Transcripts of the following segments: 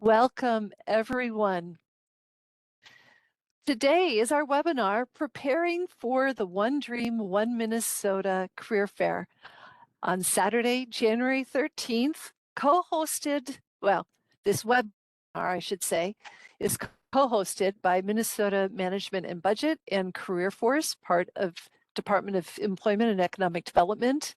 Welcome, everyone. Today is our webinar, Preparing for the One Dream, One Minnesota Career Fair on Saturday, January 13th, this webinar, I should say, is co-hosted by Minnesota Management and Budget and Career Force, part of Department of Employment and Economic Development.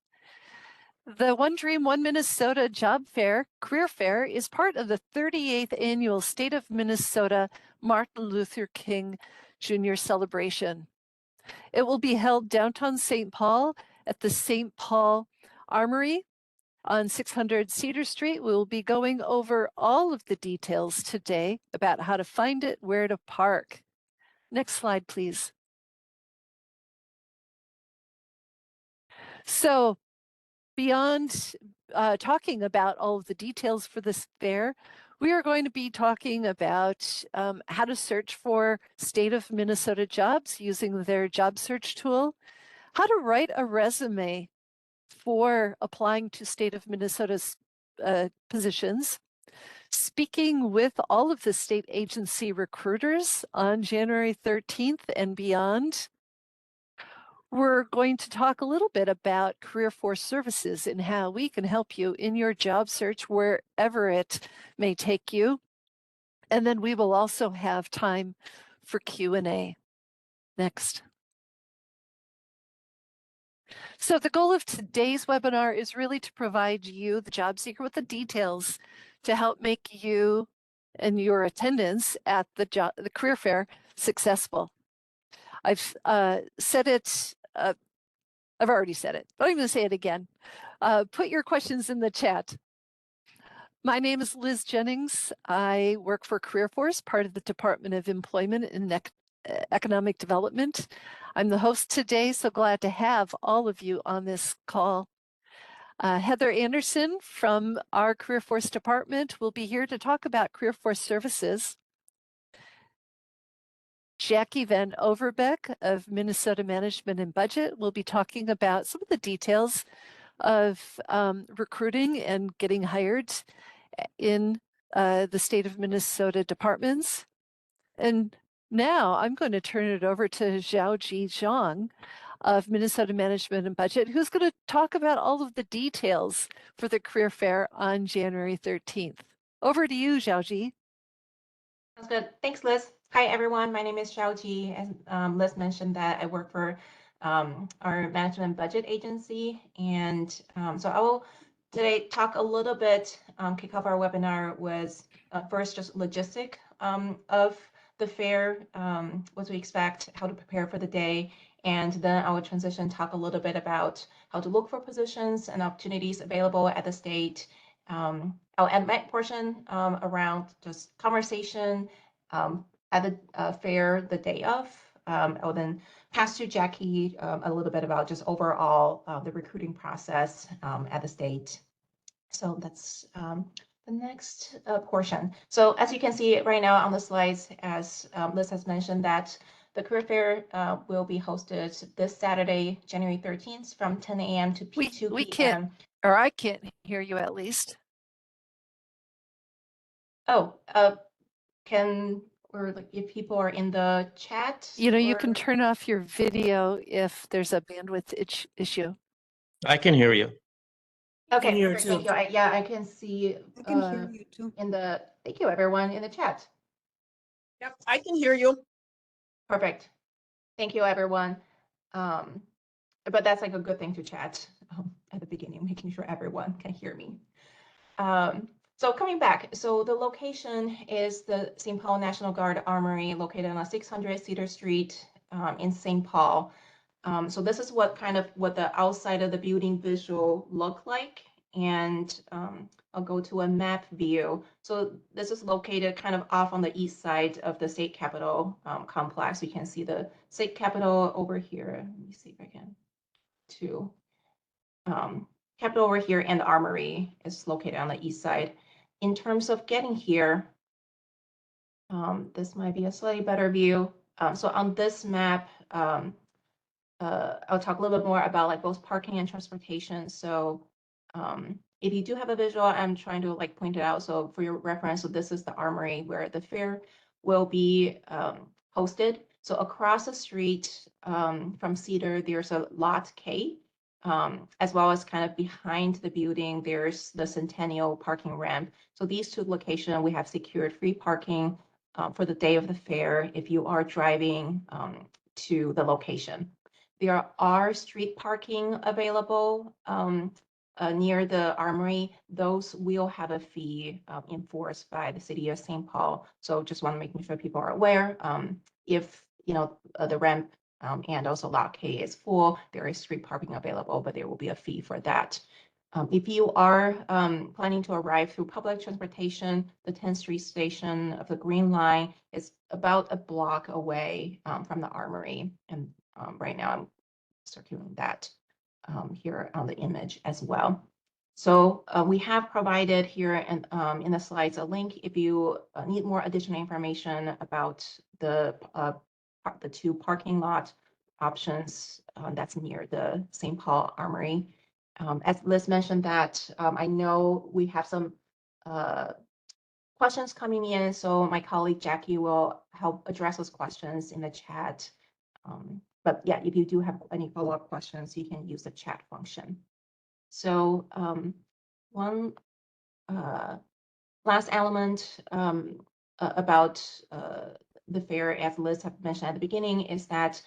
The One Dream, One Minnesota Job Fair, Career Fair, is part of the 38th annual State of Minnesota Martin Luther King Jr. celebration. It will be held downtown St. Paul at the St. Paul Armory on 600 Cedar Street. We will be going over all of the details today about how to find it, where to park. Next slide, please. So, beyond talking about all of the details for this fair, we are going to be talking about how to search for state of Minnesota jobs using their job search tool, how to write a resume for applying to state of Minnesota's positions, speaking with all of the state agency recruiters on January 13th and beyond. We're going to talk a little bit about Career Force Services and how we can help you in your job search wherever it may take you. And then we will also have time for Q&A. Next. So the goal of today's webinar is really to provide you, the job seeker, with the details to help make you and your attendance at the career fair successful. I've said it. I've already said it, but I'm going to say it again. Put your questions in the chat. My name is Liz Jennings. I work for Career Force, part of the Department of Employment and Economic Development. I'm the host today, so glad to have all of you on this call. Heather Anderson from our Career Force department will be here to talk about Career Force Services. Jackie Van Overbeck of Minnesota Management and Budget will be talking about some of the details of recruiting and getting hired in the state of Minnesota departments. And now I'm going to turn it over to Xiaoji Zhang of Minnesota Management and Budget, who's going to talk about all of the details for the career fair on January 13th. Over to you, Xiaoji. Sounds good. Thanks, Liz. Hi, everyone. My name is Xiaoji. As Liz mentioned, that I work for our management budget agency. And so I will today talk a little bit, kick off our webinar with first just logistic of the fair, what to expect, how to prepare for the day. And then I will transition, talk a little bit about how to look for positions and opportunities available at the state. I'll end my portion around just conversation at the fair the day of. I'll then pass to Jackie a little bit about just overall the recruiting process at the state. So that's the next portion. So as you can see right now on the slides, as Liz has mentioned, that the career fair will be hosted this Saturday, January 13th from 10 a.m. to 2 p.m. We can't, or I can't hear you at least. Oh, or like if people are in the chat? You know, you can turn off your video if there's a bandwidth issue. I can hear you. Okay, perfect. Thank you. I can see. I can hear you too. Thank you, everyone in the chat. Yep, I can hear you. Perfect. Thank you, everyone. But that's like a good thing to chat at the beginning, making sure everyone can hear me. So coming back, so the location is the St. Paul National Guard Armory located on 600 Cedar Street in St. Paul. So this is what the outside of the building visual look like. And I'll go to a map view. So this is located kind of off on the east side of the state capitol complex. You can see the state capitol over here. Let me see if I can to capitol over here, and the armory is located on the east side. In terms of getting here, this might be a slightly better view. So on this map, I'll talk a little bit more about like both parking and transportation. So If you do have a visual, I'm trying to like point it out. So for your reference, so this is the Armory where the fair will be hosted. So across the street from Cedar, there's a Lot K, as well as kind of behind the building, there's the Centennial parking ramp. So these two locations, we have secured free parking for the day of the fair if you are driving to the location. There are street parking available near the Armory. Those will have a fee enforced by the city of St. Paul. So just want to make sure people are aware. If the ramp and also Lot K is full, there is street parking available, but there will be a fee for that. If you are planning to arrive through public transportation, the 10th Street station of the Green Line is about a block away from the Armory. And right now I'm circulating that here on the image as well. So we have provided here and in the slides a link if you need more additional information about the two parking lot options that's near the St. Paul Armory. As Liz mentioned that, I know we have some questions coming in, so my colleague Jackie will help address those questions in the chat. But yeah, if you do have any follow-up questions, you can use the chat function. So one last element about the fair, as Liz had mentioned at the beginning, is that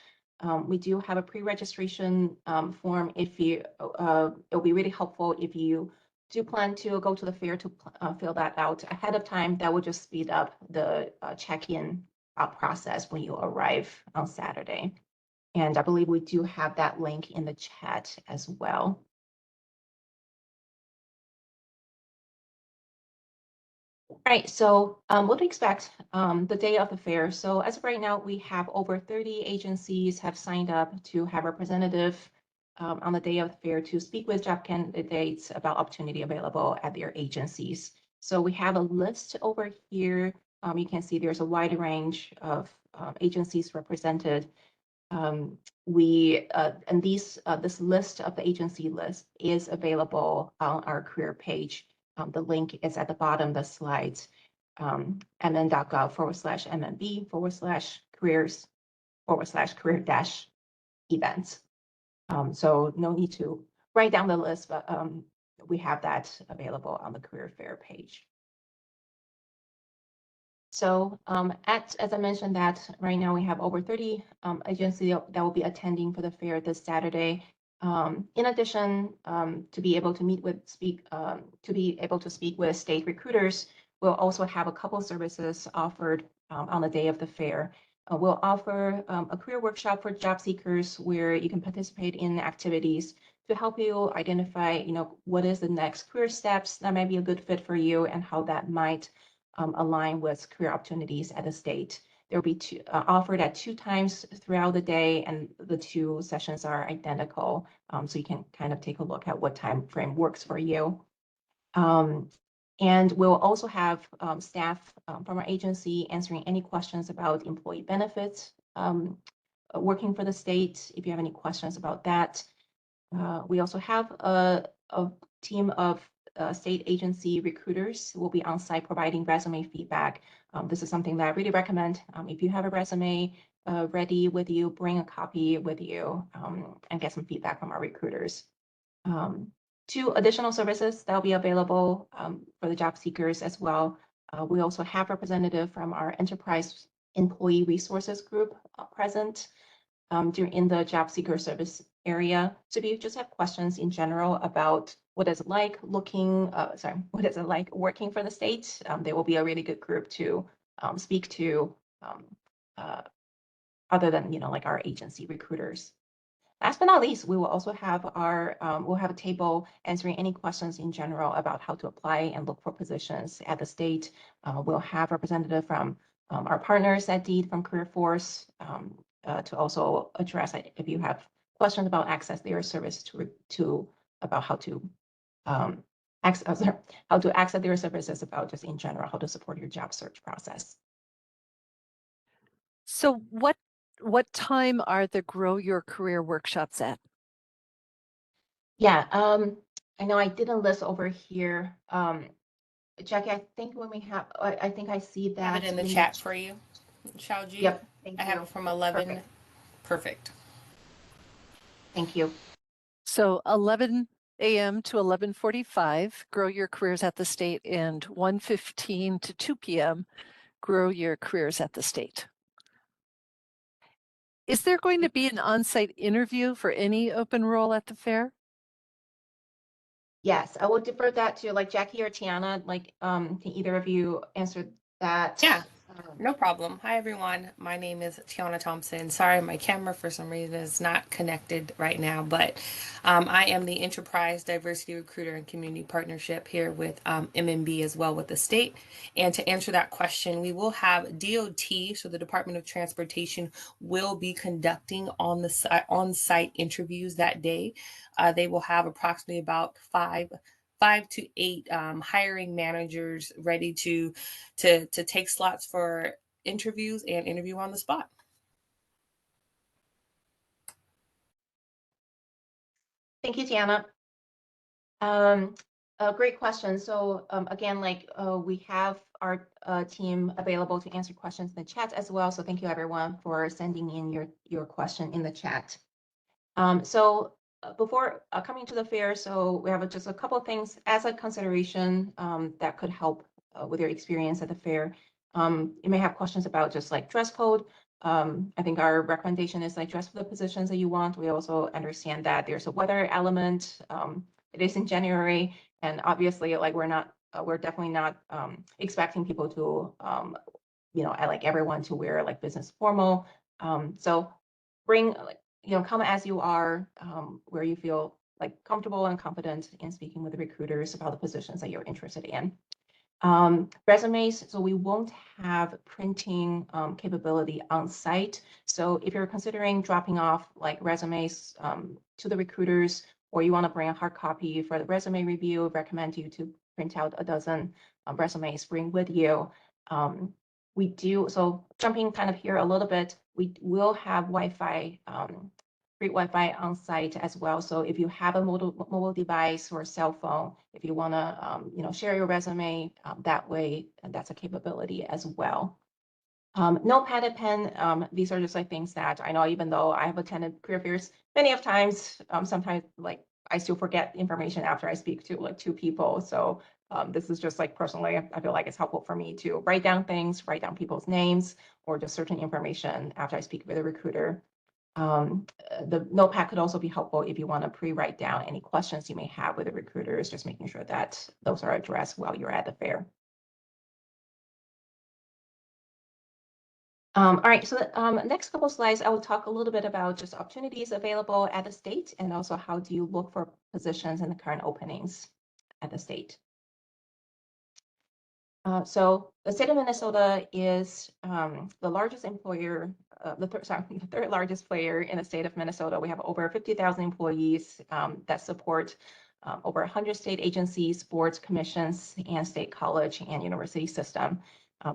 we do have a pre-registration form. If you, it'll be really helpful if you do plan to go to the fair to fill that out ahead of time. That will just speed up the check-in process when you arrive on Saturday. And I believe we do have that link in the chat as well. All right, so what to expect the day of the fair. So as of right now, we have over 30 agencies have signed up to have representative on the day of the fair to speak with job candidates about opportunity available at their agencies. So we have a list over here. You can see there's a wide range of agencies represented. And this list of the agency list is available on our career page. The link is at the bottom of the slides, mn.gov/mmb/careers/career-events. So no need to write down the list, but we have that available on the career fair page. So as I mentioned that right now we have over 30 agencies that will be attending for the fair this Saturday. In addition, to be able to speak with state recruiters, we'll also have a couple services offered on the day of the fair. We'll offer a career workshop for job seekers where you can participate in activities to help you identify, what is the next career steps that might be a good fit for you and how that might align with career opportunities at the state. They'll be offered at 2 times throughout the day, and the 2 sessions are identical. So you can kind of take a look at what time frame works for you. And we'll also have staff from our agency answering any questions about employee benefits working for the state, if you have any questions about that. We also have a team of state agency recruiters who will be on site providing resume feedback. This is something that I really recommend. If you have a resume ready with you, bring a copy with you and get some feedback from our recruiters. 2 additional services that will be available for the job seekers as well. We also have representative from our enterprise employee resources group present in the job seeker service area. So if you just have questions in general about what is it like working for the state, they will be a really good group to speak to other than, like our agency recruiters. Last but not least, we will also have we'll have a table answering any questions in general about how to apply and look for positions at the state. We'll have representative from our partners at Deed from Career Force to also address if you have questions about access their service about how to access their services, about just in general how to support your job search process. So what time are the Grow Your Career workshops at? Yeah, I know I didn't list over here. Jackie, I think when we have, I think I see I have that it in the in chat for you, Xiaoji. Yep, thank I have you. it from 11. Perfect. Perfect. Thank you. So 11 a.m. to 11:45, grow your careers at the state, and 1:15 to 2 p.m., grow your careers at the state. Is there going to be an on-site interview for any open role at the fair? Yes, I will defer that to like Jackie or Tiana. Like, can either of you answer that? Yeah. No problem. Hi, everyone. My name is Tiana Thompson. Sorry, my camera for some reason is not connected right now, but I am the Enterprise Diversity Recruiter and Community Partnership here with MMB as well with the state. And to answer that question, we will have DOT, so the Department of Transportation, will be conducting on-site interviews that day. They will have approximately about five to eight hiring managers ready to take slots for interviews and interview on the spot. Thank you, Tiana. A great question. So again, like we have our team available to answer questions in the chat as well. So thank you everyone for sending in your question in the chat. So before coming to the fair, so we have just a couple of things as a consideration that could help with your experience at the fair. You may have questions about just like dress code. I think our recommendation is like dress for the positions that you want. We also understand that there's a weather element. It is in January, and obviously, like we're definitely not expecting people to, I like everyone to wear like business formal. So bring like come as you are, where you feel like comfortable and confident in speaking with the recruiters about the positions that you're interested in. Resumes, so we won't have printing capability on site. So if you're considering dropping off like resumes to the recruiters, or you want to bring a hard copy for the resume review, recommend you to print out a dozen resumes, bring with you. We do, so jumping kind of here a little bit, we will have Wi-Fi, free Wi-Fi on site as well. So if you have a mobile device or a cell phone, if you want to, share your resume that way, that's a capability as well. Notepad and pen, these are just like things that I know, even though I have attended career fairs many of times, sometimes like I still forget information after I speak to like two people. So this is just like personally, I feel like it's helpful for me to write down things, write down people's names, or just certain information after I speak with a recruiter. The notepad could also be helpful if you want to pre-write down any questions you may have with the recruiters, just making sure that those are addressed while you're at the fair. All right, so the next couple slides, I will talk a little bit about just opportunities available at the state and also how do you look for positions in the current openings at the state. So the state of Minnesota is the largest employer, the third largest player in the state of Minnesota. We have over 50,000 employees that support over 100 state agencies, boards, commissions, and state college and university system.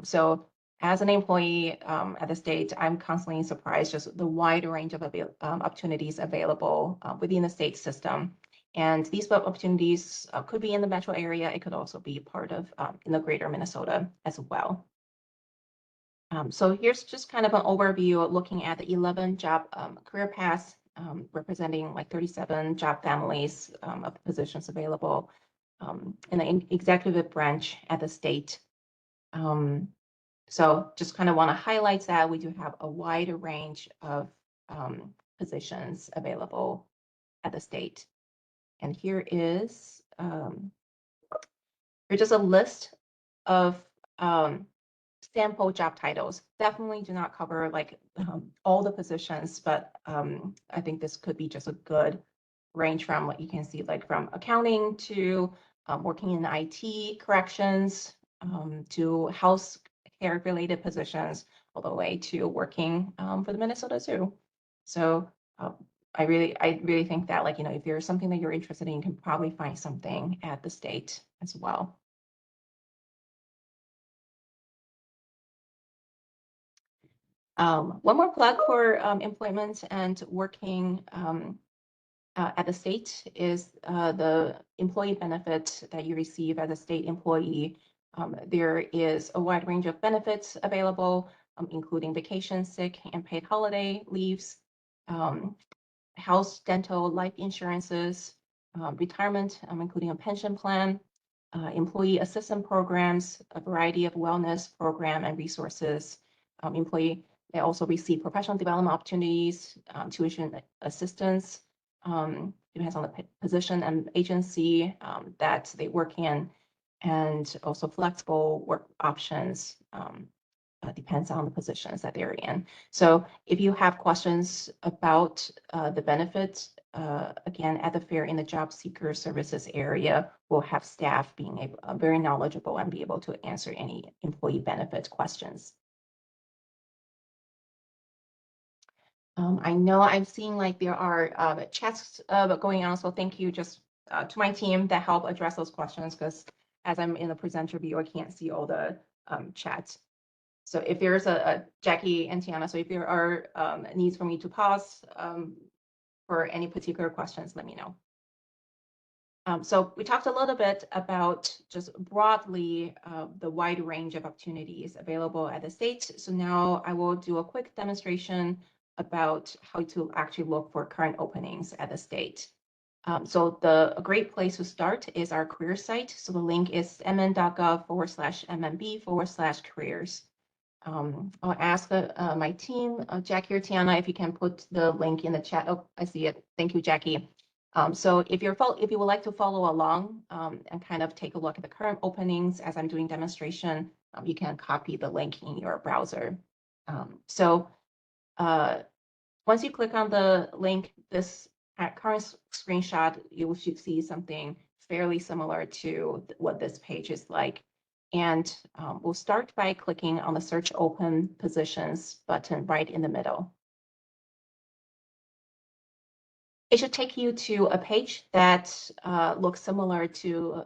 So as an employee at the state, I'm constantly surprised just the wide range of opportunities available within the state system. And these opportunities could be in the metro area. It could also be part of in the greater Minnesota as well. So here's just kind of an overview looking at the 11 job career paths representing like 37 job families of positions available in the executive branch at the state. So just kind of want to highlight that we do have a wide range of positions available at the state. And here is here's just a list of sample job titles. Definitely do not cover like all the positions, but I think this could be just a good range from what you can see, like from accounting to working in IT, corrections, to health care related positions, all the way to working for the Minnesota Zoo. So I really think that like, if there's something that you're interested in, you can probably find something at the state as well. One more plug for employment and working at the state is the employee benefit that you receive as a state employee. There is a wide range of benefits available, including vacation, sick, and paid holiday leaves, health, dental, life insurances, retirement, including a pension plan, employee assistance programs, a variety of wellness program and resources. They also receive professional development opportunities, tuition assistance, depends on the position and agency that they work in, and also flexible work options. Depends on the positions that they're in. So if you have questions about the benefits, again, at the fair in the job seeker services area, we'll have staff being able, very knowledgeable and be able to answer any employee benefit questions. I know I'm seeing like there are chats going on, so thank you just to my team that help address those questions, because as I'm in the presenter view, I can't see all the chats. So if there's a Jackie and Tiana, so if there are needs for me to pause for any particular questions, let me know. So we talked a little bit about just broadly the wide range of opportunities available at the state. So now I will do a quick demonstration about how to actually look for current openings at the state. So a great place to start is our career site. So the link is mn.gov/MNB/careers. I'll ask my team, Jackie or Tiana, if you can put the link in the chat. Oh, I see it. Thank you, Jackie. So if you would like to follow along and kind of take a look at the current openings as I'm doing demonstration, you can copy the link in your browser. Once you click on the link, this current screenshot, you should see something fairly similar to what this page is like. And we'll start by clicking on the Search Open Positions button right in the middle. It should take you to a page that looks similar to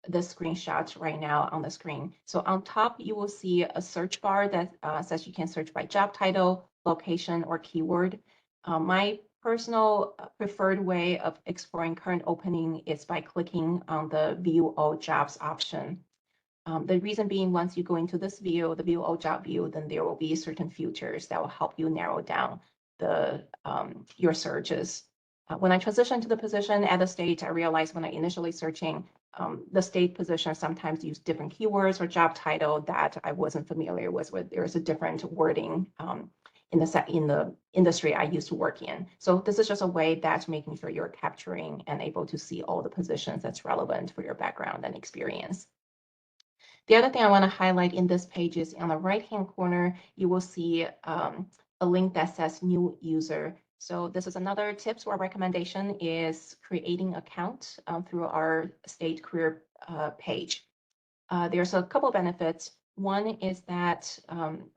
the screenshot right now on the screen. So on top, you will see a search bar that says you can search by job title, location, or keyword. My personal preferred way of exploring current opening is by clicking on the View All Jobs option. The reason being, once you go into this view, the View All Job view, then there will be certain features that will help you narrow down your searches. When I transitioned to the position at the state, I realized when I initially searching, the state position sometimes use different keywords or job title that I wasn't familiar with. There's a different wording in the industry I used to work in. So this is just a way that's making sure you're capturing and able to see all the positions that's relevant for your background and experience. The other thing I want to highlight in this page is on the right-hand corner, you will see a link that says New User. So this is another tips or recommendation is creating an account through our state career page. There's a couple benefits. One is that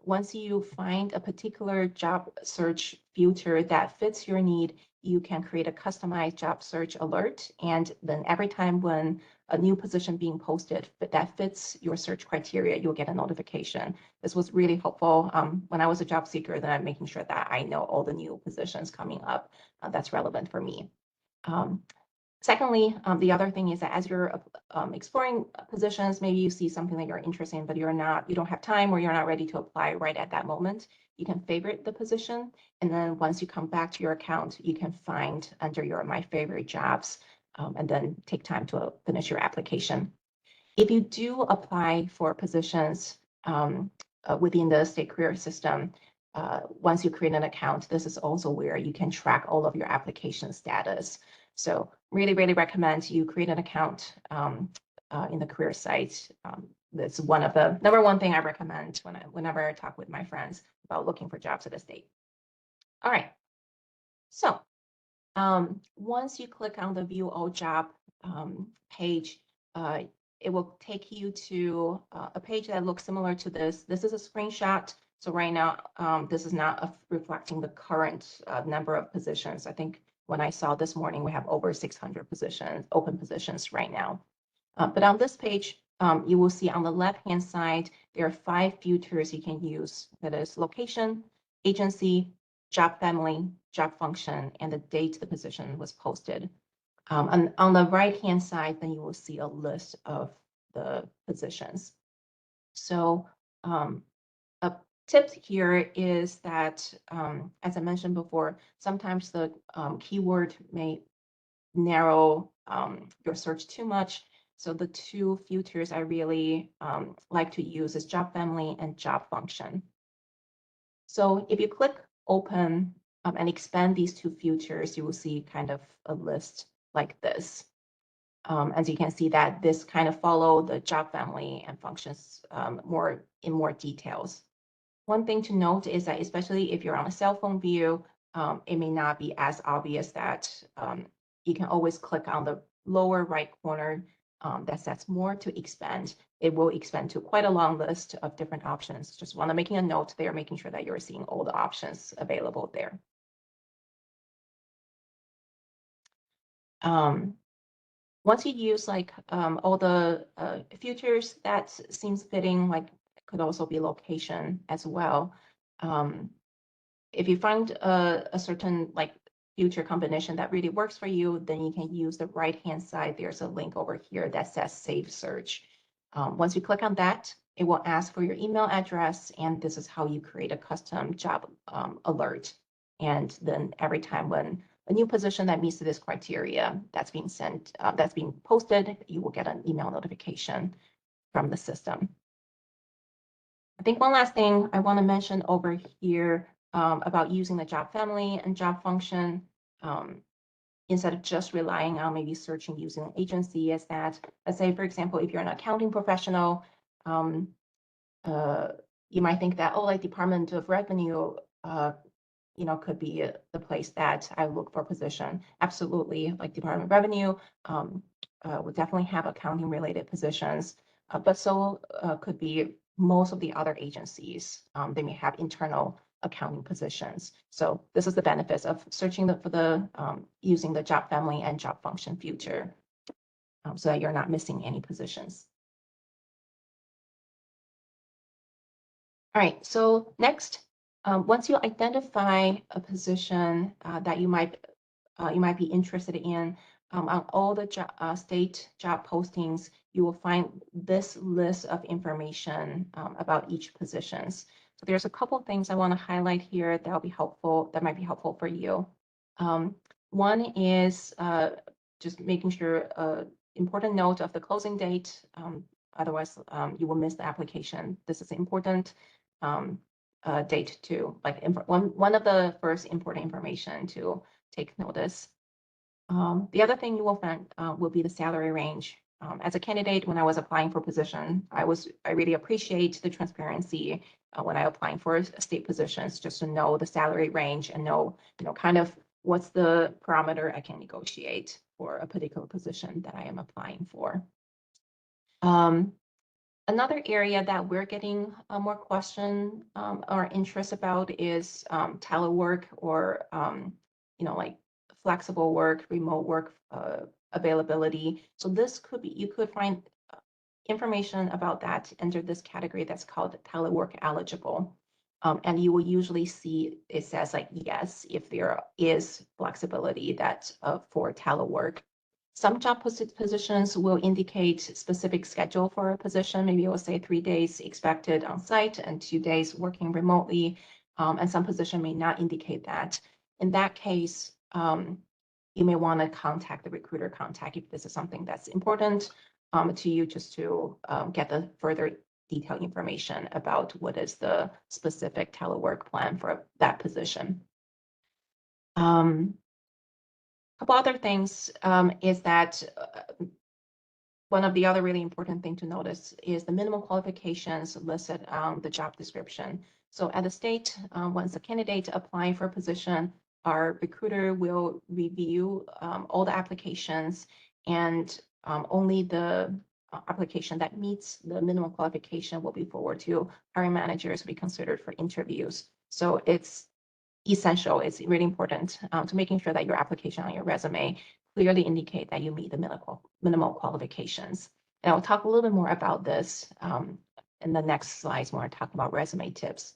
once you find a particular job search filter that fits your need, you can create a customized job search alert. And then every time when a new position being posted that fits your search criteria, you'll get a notification. This was really helpful when I was a job seeker, then I'm making sure that I know all the new positions coming up that's relevant for me. Secondly, the other thing is that as you're exploring positions, maybe you see something that you're interested in, but you don't have time or you're not ready to apply right at that moment. You can favorite the position. And then once you come back to your account, you can find under your My Favorite Jobs and then take time to finish your application. If you do apply for positions within the state career system, once you create an account, this is also where you can track all of your application status. So really, really recommend you create an account in the career site. That's one of the number one thing I recommend whenever I talk with my friends about looking for jobs at the state. All right. So once you click on the View All Job page, it will take you to a page that looks similar to this. This is a screenshot. So right now, this is not reflecting the current number of positions. I think when I saw this morning, we have over 600 positions, open positions right now. But on this page, you will see on the left-hand side, there are 5 filters you can use. That is location, agency, job family, job function, and the date the position was posted. On the right-hand side, then you will see a list of the positions. So a tip here is that, as I mentioned before, sometimes the keyword may narrow your search too much. So the two filters I really like to use is job family and job function. So if you click open and expand these two filters, you will see kind of a list like this. As you can see that this kind of follow the job family and functions in more details. One thing to note is that especially if you're on a cell phone view, it may not be as obvious that you can always click on the lower right corner that says more to expand. It will expand to quite a long list of different options. Just want to making a note there, making sure that you're seeing all the options available there. Once you use like all the filters that seems fitting, like could also be location as well. If you find a certain like filter combination that really works for you, then you can use the right-hand side. There's a link over here that says Save Search. Once you click on that, it will ask for your email address, and this is how you create a custom job alert. And then every time when a new position that meets this criteria that's being sent, that's being posted, you will get an email notification from the system. I think one last thing I want to mention over here about using the job family and job function, instead of just relying on maybe searching using an agency, is that, let's say, for example, if you're an accounting professional, you might think that, oh, like Department of Revenue, could be the place that I look for a position. Absolutely, like Department of Revenue would definitely have accounting related positions, but so could be most of the other agencies. They may have internal accounting positions. So this is the benefits of searching using the job family and job function filter, so that you're not missing any positions. All right, so next, once you identify a position that you might be interested in, on all the state job postings, you will find this list of information about each positions. So there's a couple things I want to highlight here that might be helpful for you. One is just making sure important note of the closing date. Otherwise, you will miss the application. This is important date too, like one of the first important information to take notice. The other thing you will find will be the salary range. As a candidate, when I was applying for position, I really appreciate the transparency when I applying for state positions, just to know the salary range and know, kind of what's the parameter I can negotiate for a particular position that I am applying for. Another area that we're getting more question or interest about is telework or, like flexible work, remote work availability. So this could be, you could find information about that under this category that's called telework eligible. And you will usually see it says like, yes, if there is flexibility that for telework. Some job positions will indicate specific schedule for a position. Maybe it will say 3 days expected on site and 2 days working remotely. And some position may not indicate that. In that case, you may want to contact the recruiter contact if this is something that's important to you, just to get the further detailed information about what is the specific telework plan for that position. Couple other things is that one of the other really important thing to notice is the minimum qualifications listed on the job description. So at the state, once a candidate applying for a position, our recruiter will review all the applications, and only the application that meets the minimum qualification will be forwarded to hiring managers to be considered for interviews. So it's essential. It's really important to making sure that your application on your resume clearly indicate that you meet the minimal qualifications. And I'll talk a little bit more about this in the next slides when I talk about resume tips.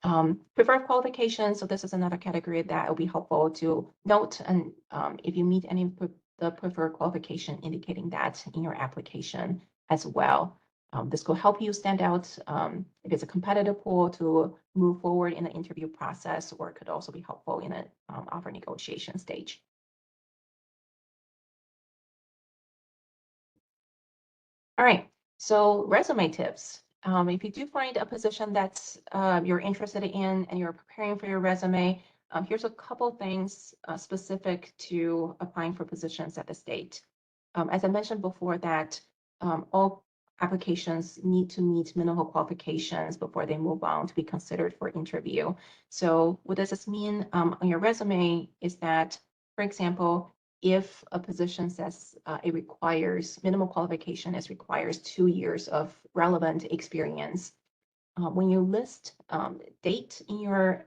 Preferred qualifications, so this is another category that will be helpful to note, and if you meet any of the preferred qualification, indicating that in your application as well. This will help you stand out if it's a competitive pool to move forward in the interview process, or it could also be helpful in an offer negotiation stage. All right, so resume tips. If you do find a position that's you're interested in and you're preparing for your resume, here's a couple things specific to applying for positions at the state. As I mentioned before, that all applications need to meet minimal qualifications before they move on to be considered for interview. So what does this mean on your resume is that, for example, if a position says it requires minimal qualification, it requires 2 years of relevant experience. When you list date in your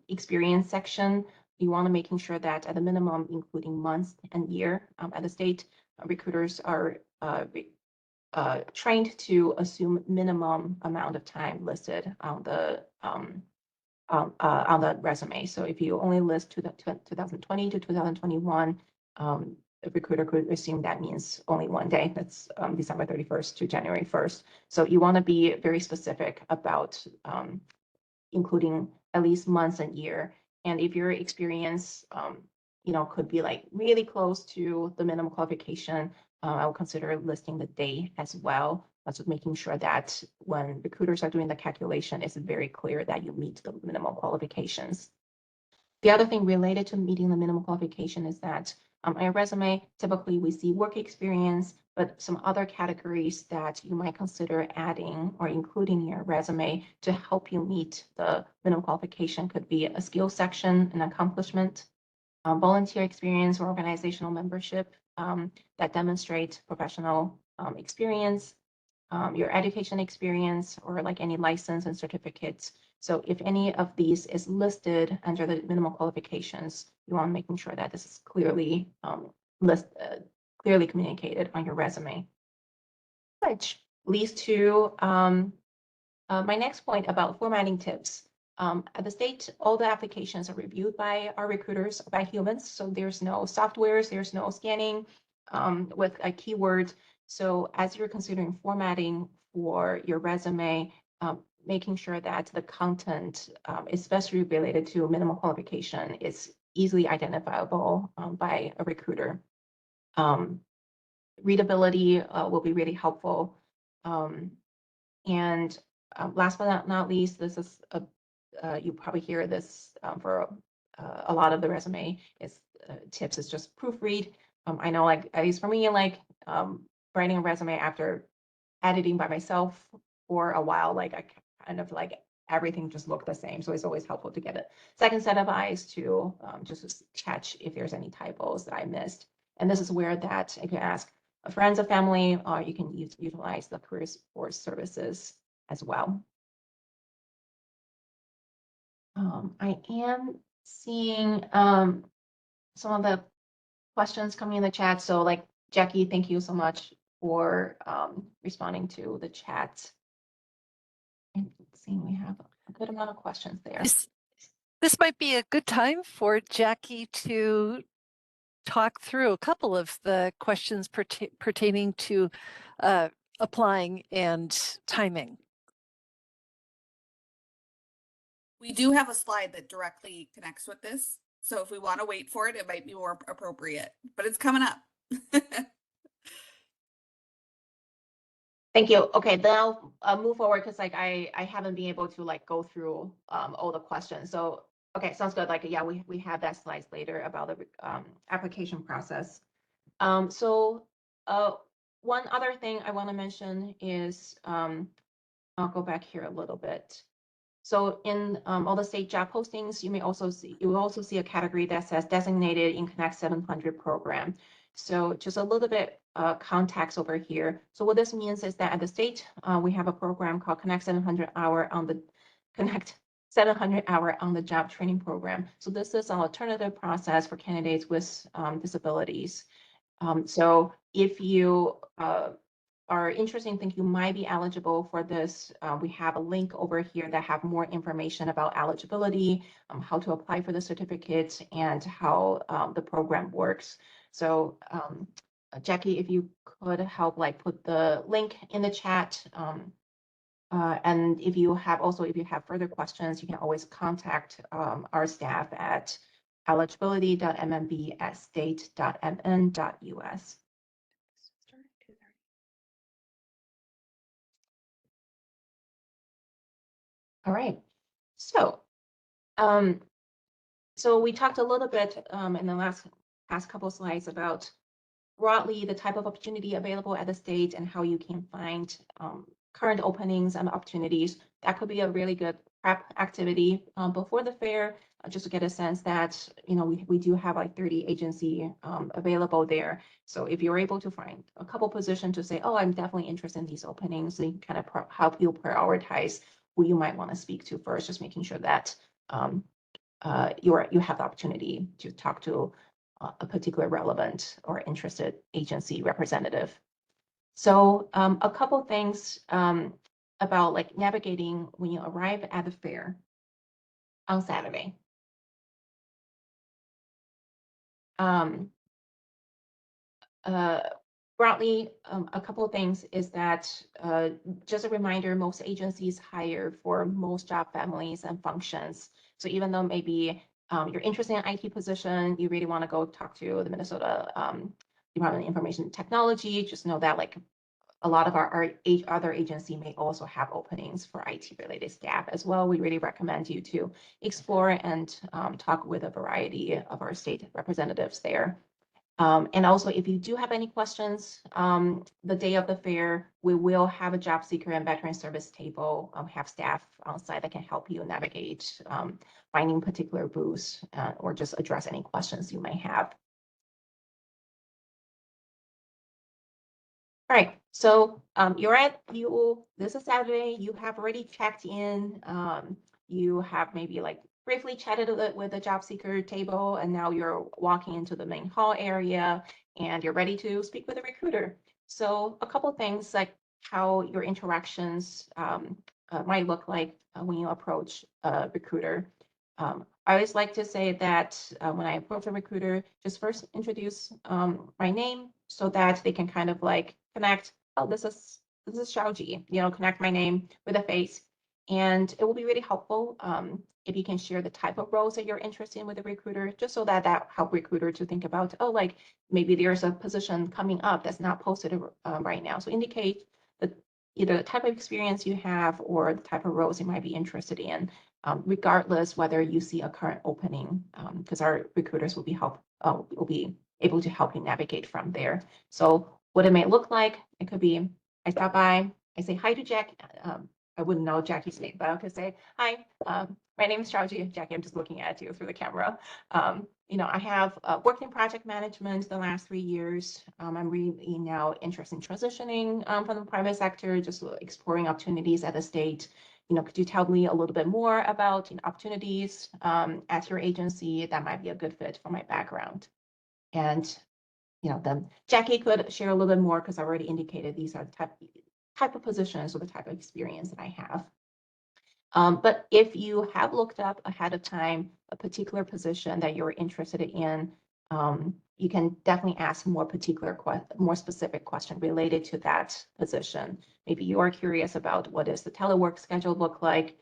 experience section, you want to making sure that at the minimum, including months and year. At the state, recruiters are trained to assume minimum amount of time listed on the resume. So if you only list 2020 to 2021, a recruiter could assume that means only one day. That's December 31st to January 1st. So you want to be very specific about including at least months and year. And if your experience, could be like really close to the minimum qualification, I will consider listing the day as well. So making sure that when recruiters are doing the calculation, it's very clear that you meet the minimum qualifications. The other thing related to meeting the minimum qualification is that on your resume, typically we see work experience, but some other categories that you might consider adding or including in your resume to help you meet the minimum qualification could be a skill section, an accomplishment, volunteer experience or organizational membership that demonstrate professional experience, your education experience, or like any license and certificates. So if any of these is listed under the minimum qualifications, you want making sure that this is clearly clearly communicated on your resume. Which leads to my next point about formatting tips. At the state, all the applications are reviewed by our recruiters, by humans. So there's no softwares, there's no scanning with a keyword. So as you're considering formatting for your resume, making sure that the content, especially related to minimum qualification, is easily identifiable by a recruiter. Readability will be really helpful. And last but not least, this is you probably hear this for a lot of the resume is tips is just proofread. I know, like, at least for me, like writing a resume after editing by myself for a while, like I kind of like everything just looked the same. So it's always helpful to get a second set of eyes to just catch if there's any typos that I missed. And this is where that you can ask friends or family, or you can utilize the career support services as well. I am seeing some of the questions coming in the chat. So like Jackie, thank you so much for responding to the chat. And seeing we have a good amount of questions there. This might be a good time for Jackie to talk through a couple of the questions pertaining to applying and timing. We do have a slide that directly connects with this. So if we want to wait for it, it might be more appropriate, but it's coming up. Thank you. Okay, then I'll move forward because like I haven't been able to like go through all the questions. So okay, sounds good. Like yeah, we have that slides later about the application process. So one other thing I want to mention is I'll go back here a little bit. So in all the state job postings, you will also see a category that says designated in Connect 700 program. So just a little bit context over here. So what this means is that at the state, we have a program called Connect 700 Hour on the Connect 700 Hour on the Job Training Program. So this is an alternative process for candidates with disabilities. So if you are interested and think you might be eligible for this, we have a link over here that have more information about eligibility, how to apply for the certificates, and how the program works. So Jackie, if you could help like put the link in the chat. And if you have further questions, you can always contact our staff at eligibility.mmb@state.mn.us. All right. So, so we talked a little bit in the past couple slides about broadly the type of opportunity available at the state and how you can find current openings and opportunities. That could be a really good prep activity before the fair, just to get a sense that, you know, we do have like 30 agency available there. So if you're able to find a couple positions to say, oh, I'm definitely interested in these openings, they kind of help you prioritize who you might want to speak to first, just making sure that you have the opportunity to talk to a particular relevant or interested agency representative. So a couple things about like navigating when you arrive at the fair on Saturday. Broadly, a couple of things is that just a reminder, most agencies hire for most job families and functions. So even though maybe you're interested in IT position, you really want to go talk to the Minnesota Department of Information Technology, just know that like a lot of our other agency may also have openings for IT related staff as well. We really recommend you to explore and talk with a variety of our state representatives there. And also, if you do have any questions, the day of the fair, we will have a job seeker and veteran service table, have staff on site that can help you navigate finding particular booths or just address any questions you may have. All right, so this is Saturday, you have already checked in, you have maybe like briefly chatted with the job seeker table, and now you're walking into the main hall area and you're ready to speak with a recruiter. So a couple things like how your interactions might look like when you approach a recruiter. I always like to say that when I approach a recruiter, just first introduce my name so that they can kind of like connect. Oh, this is Xiaoji, you know, connect my name with a face. And it will be really helpful if you can share the type of roles that you're interested in with the recruiter, just so that help recruiter to think about, oh, like maybe there's a position coming up that's not posted right now. So indicate either the type of experience you have or the type of roles you might be interested in, regardless whether you see a current opening, because our recruiters will be able to help you navigate from there. So what it may look like, it could be, I stop by, I say hi to Jack. I wouldn't know Jackie's name, but I could say, hi, my name is Xiaoji. Jackie, I'm just looking at you through the camera. You know, I have worked in project management the last 3 years. I'm really now interested in transitioning from the private sector, just exploring opportunities at the state. You know, could you tell me a little bit more about opportunities at your agency that might be a good fit for my background? And, you know, then Jackie could share a little bit more because I already indicated these are the type of positions or the type of experience that I have. But if you have looked up ahead of time a particular position that you're interested in, you can definitely ask more specific question related to that position. Maybe you are curious about what does the telework schedule look like,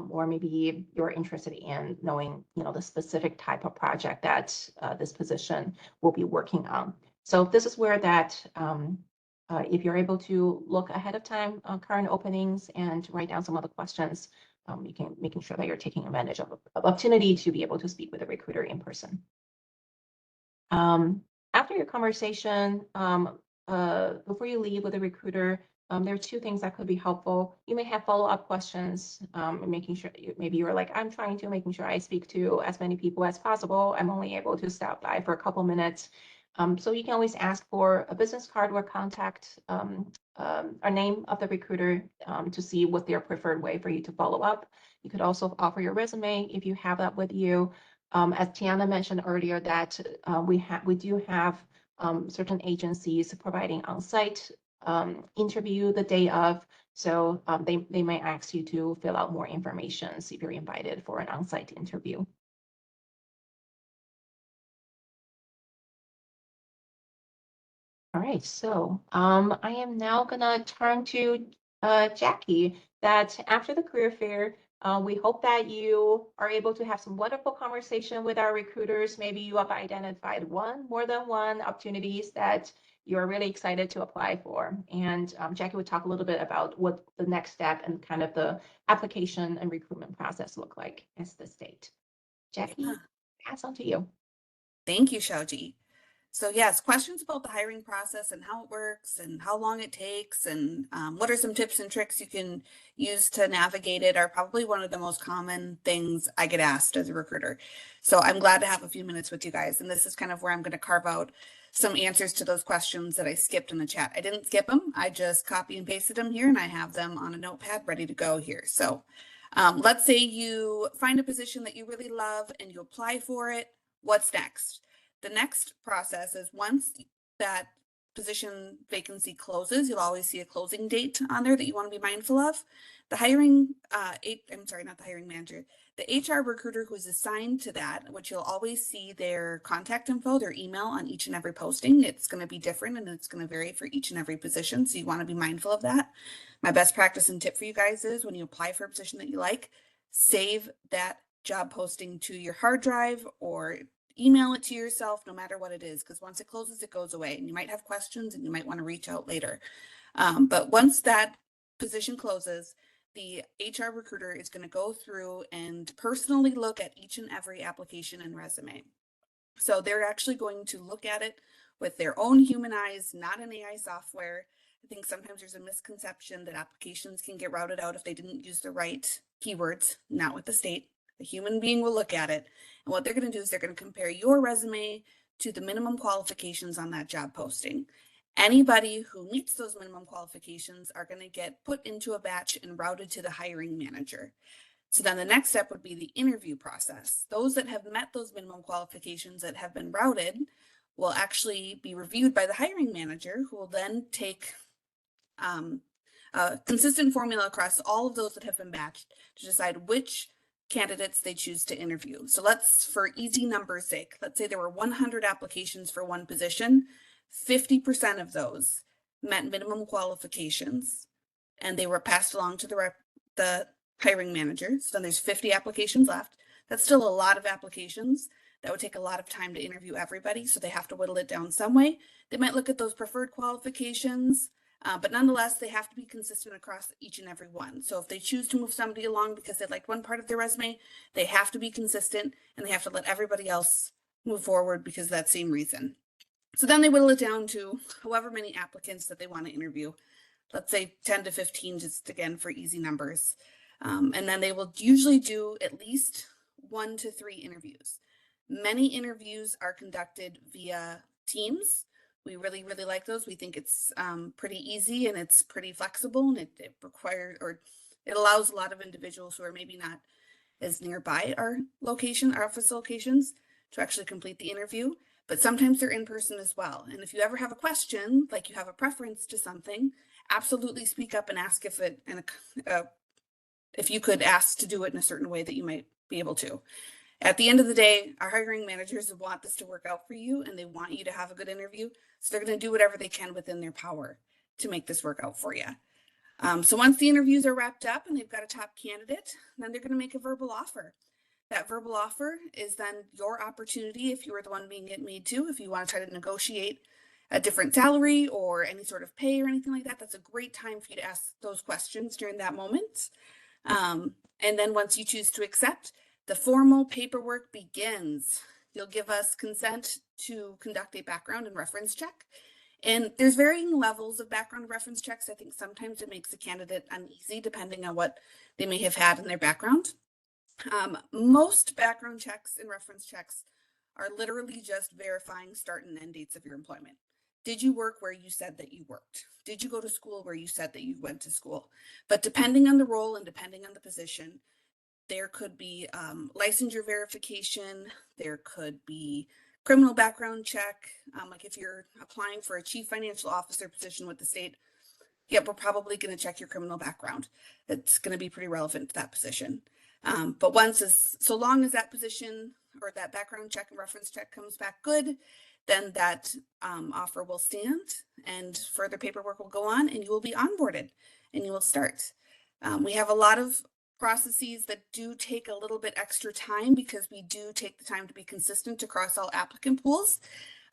or maybe you're interested in knowing, you know, the specific type of project that this position will be working on. So this is where that if you're able to look ahead of time on current openings and write down some of the questions, you can making sure that you're taking advantage of opportunity to be able to speak with a recruiter in person. After your conversation, before you leave with a recruiter, there are two things that could be helpful. You may have follow-up questions, making sure maybe you're like, I'm trying to making sure I speak to as many people as possible. I'm only able to stop by for a couple minutes. So you can always ask for a business card or contact or name of the recruiter to see what their preferred way for you to follow up. You could also offer your resume if you have that with you. As Tiana mentioned earlier, that we do have certain agencies providing on-site interview the day of. So they might ask you to fill out more information if you're invited for an on-site interview. All right, so I am now gonna turn to Jackie. That after the career fair, we hope that you are able to have some wonderful conversation with our recruiters. Maybe you have identified more than one opportunities that you're really excited to apply for. And Jackie would talk a little bit about what the next step and kind of the application and recruitment process look like as the state. Jackie, Yeah. pass on to you. Thank you, Xiaoji. So yes, questions about the hiring process and how it works and how long it takes and what are some tips and tricks you can use to navigate it are probably one of the most common things I get asked as a recruiter. So I'm glad to have a few minutes with you guys. And this is kind of where I'm going to carve out some answers to those questions that I skipped in the chat. I didn't skip them. I just copy and pasted them here and I have them on a notepad ready to go here. So let's say you find a position that you really love and you apply for it. What's next? The next process is once that position vacancy closes, you'll always see a closing date on there that you want to be mindful of. The hiring, I'm sorry, not the hiring manager, the HR recruiter who is assigned to that, which you'll always see their contact info, their email on each and every posting. It's going to be different and it's going to vary for each and every position. So you want to be mindful of that. My best practice and tip for you guys is when you apply for a position that you like, save that job posting to your hard drive or email it to yourself, no matter what it is, because once it closes, it goes away and you might have questions and you might want to reach out later. But once that position closes, the HR recruiter is going to go through and personally look at each and every application and resume. So they're actually going to look at it with their own human eyes, not an AI software. I think sometimes there's a misconception that applications can get routed out if they didn't use the right keywords, not with the state. The human being will look at it. And what they're going to do is they're going to compare your resume to the minimum qualifications on that job posting. Anybody who meets those minimum qualifications are going to get put into a batch and routed to the hiring manager. So then the next step would be the interview process. Those that have met those minimum qualifications that have been routed will actually be reviewed by the hiring manager, who will then take a consistent formula across all of those that have been matched to decide which candidates they choose to interview. So let's, for easy numbers sake, let's say there were 100 applications for one position. 50% of those met minimum qualifications and they were passed along to the hiring manager. So then there's 50 applications left. That's still a lot of applications. That would take a lot of time to interview everybody. So they have to whittle it down some way. They might look at those preferred qualifications, but nonetheless, they have to be consistent across each and every one. So if they choose to move somebody along because they like one part of their resume, they have to be consistent and they have to let everybody else move forward because of that same reason. So then they whittle it down to however many applicants that they want to interview. Let's say 10 to 15, just again for easy numbers. And then they will usually do at least 1 to 3 interviews. Many interviews are conducted via Teams. We really, really like those. We think it's pretty easy and it's pretty flexible, and it requires, or it allows a lot of individuals who are maybe not as nearby our office locations to actually complete the interview. But sometimes they're in person as well. And if you ever have a question, like you have a preference to something, absolutely speak up and ask if you could ask to do it in a certain way that you might be able to. At the end of the day, our hiring managers want this to work out for you and they want you to have a good interview. So they're going to do whatever they can within their power to make this work out for you. So once the interviews are wrapped up and they've got a top candidate, then they're going to make a verbal offer. That verbal offer is then your opportunity, if you were the one being made to, if you want to try to negotiate a different salary or any sort of pay or anything like that, that's a great time for you to ask those questions during that moment. And then once you choose to accept, the formal paperwork begins. You'll give us consent to conduct a background and reference check. And there's varying levels of background reference checks. I think sometimes it makes a candidate uneasy depending on what they may have had in their background. Most background checks and reference checks are literally just verifying start and end dates of your employment. Did you work where you said that you worked? Did you go to school where you said that you went to school? But depending on the role and depending on the position, there could be licensure verification. There could be criminal background check. Like if you're applying for a chief financial officer position with the state, Yep, we're probably going to check your criminal background. It's going to be pretty relevant to that position. But so long as that position or that background check and reference check comes back good, then that offer will stand and further paperwork will go on and you will be onboarded and you will start. We have a lot of processes that do take a little bit extra time because we do take the time to be consistent across all applicant pools.